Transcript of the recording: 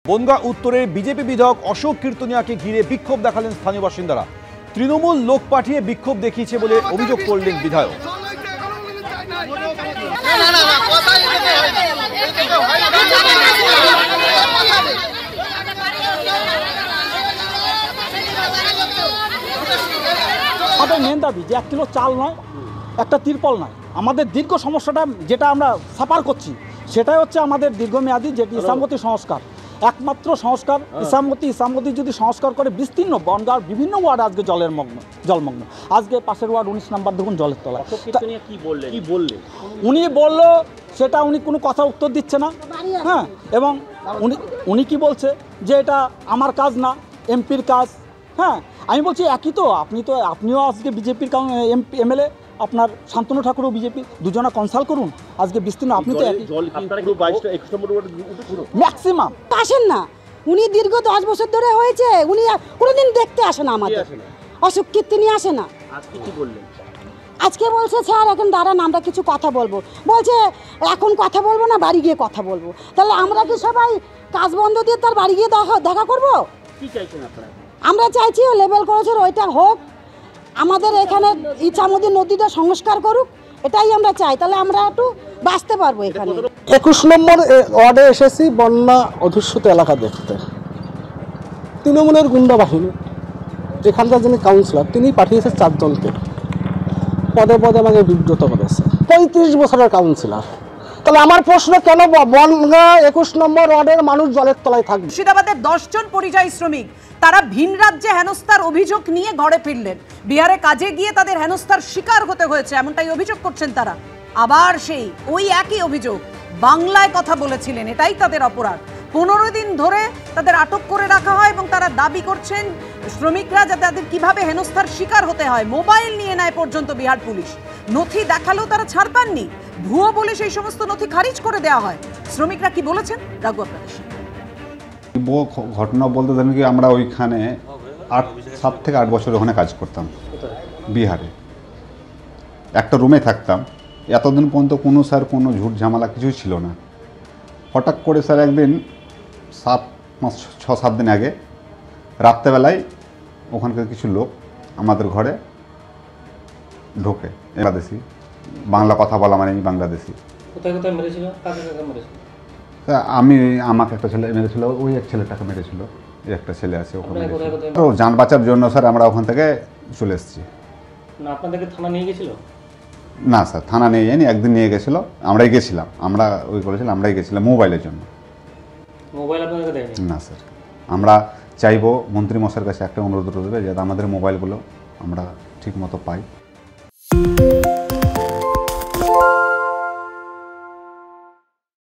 বনগাঁ উত্তরের বিজেপি বিধায়ক অশোক কীর্তনিয়াকে ঘিরে বিক্ষোভ দেখালেন স্থানীয় বাসিন্দারা। তৃণমূল লোক পাঠিয়ে বিক্ষোভ দেখিয়েছে বলে অভিযোগ করলেন বিধায়ক। আমাদের মেন দাবি যে 1 কিলো চাল নয়, একটা তিরপল নয়। আমাদের দীর্ঘ সমস্যাটা যেটা আমরা সাফার করছি সেটাই হচ্ছে আমাদের দীর্ঘমেয়াদী যেটি ইসলামপন্থী সংস্কার। একমাত্র সংস্কার ইসলামপন্থী যদি সংস্কার করে বিস্তীর্ণ বনগাঁর বিভিন্ন ওয়ার্ড আজকে জলমগ্ন। আজকে পাশের ওয়ার্ড 19 নম্বর দেখুন জলের তলায়। কি বললেন উনি বলল সেটা উনি কোনো কথা উত্তর দিচ্ছে না। হ্যাঁ, এবং উনি কি বলছে যে এটা আমার কাজ না, এমপির কাজ। হ্যাঁ, আমি বলছি একই তো, আপনিও আজকে বিজেপির এমএলএ, আপনার শান্তনু ঠাকুরও বিজেপি, দুজনা কনসাল্ট করুন আজকে বিস্তীর্ণ। আপনি তো ম্যাক্সিমাম আসেন না। উনি দীর্ঘ 10 বছর ধরে হয়েছে, উনি কোনোদিন দেখতে আসে না আমাদের। অশোক কীর্তনী আসে না। আজকে বলছে স্যার এখন দাঁড়ান আমরা কিছু কথা বলবো, বলছে এখন কথা বলবো না, বাড়ি গিয়ে কথা বলবো। তাহলে আমরা কি সবাই কাজ বন্ধ দিয়ে তার বাড়ি গিয়ে দেখা করবো? কি চাইছেন আপনারা? আমরা চাইছি লেভেল করেছে ওইটা হোক, আমাদের এখানে ইছামতি নদীটা সংস্কার করুক, এটাই আমরা চাই। তাহলে আমরা একটু বাঁচতে পারবো এখানে। 21 নম্বর ওয়ার্ডে এসেছি বন্যা অধুষ্যিত এলাকা দেখতে। তৃণমূলের গুন্ডা বাহিনী, এখানকার যিনি কাউন্সিলর তিনি পাঠিয়েছে 4 জনকে, পদে পদে আমাকে বিব্রত করেছে। 35 বছরের কাউন্সিলর। তাহলে আমার প্রশ্ন, কেন বনগাঁ 21 নম্বর ওয়ার্ডের মানুষ জলের তলায় থাকবে? মুর্শিদাবাদের 10 জন পরিযায়ী শ্রমিক তারা ভিন রাজ্যে হেনস্থার অভিযোগ নিয়ে ঘরে ফিরলেন। বিহারে কাজে গিয়ে তাদের হেনস্থার শিকার হতে হয়েছে, এমনটাই অভিযোগ করছেন তারা। আবার ওই একই অভিযোগ, বাংলায় কথা বলেছিলেন, এটাই তাদের অপরাধ। 15 দিন ধরে তাদের আটক করে রাখা হয় এবং তারা দাবি করছেন শ্রমিকরা যাতে তাদের কিভাবে হেনস্থার শিকার হতে হয়। মোবাইল নিয়ে নেয় পর্যন্ত বিহার পুলিশ। নথি দেখালেও তারা ছাড় পাননি, ভুয়ো বলে সেই সমস্ত নথি খারিজ করে দেওয়া হয়। শ্রমিকরা কি বলেছেন রাখবো আপনাদের সাথে। ঘটনা বলতে জানি কি, আমরা ওইখানে 7 থেকে 8 বছর ওখানে কাজ করতাম বিহারে, একটা রুমে থাকতাম। এতদিন পর্যন্ত কোনো কোনো ঝুট ঝামেলা কিছুই ছিল না। হঠাৎ করে স্যার একদিন 6-7 দিন আগে রাত্রেবেলায় ওখানকার কিছু লোক আমাদের ঘরে ঢোকে। বাংলাদেশি, বাংলা কথা বলা মানে আমি বাংলাদেশি। আমাকে একটা ছেলে মেরেছিল, ওই এক ছেলেটাকে মেরেছিল, এই একটা ছেলে আছে ওখানে। তো যান বাঁচার জন্য স্যার আমরা ওখান থেকে চলে এসেছি। আপনাদেরকে থানা নিয়ে গেছিল? না স্যার, থানা নিয়ে যায়নি, একদিন নিয়ে গেছিলো, আমরাই গেছিলাম। আমরাই গেছিলাম মোবাইলের জন্য। মোবাইল আপনাদেরকে দেয়নি? না স্যার, আমরা চাইবো মন্ত্রী মশাইয়ের কাছে একটা অনুরোধ করবে যাতে আমাদের মোবাইলগুলো আমরা ঠিক মতো পাই।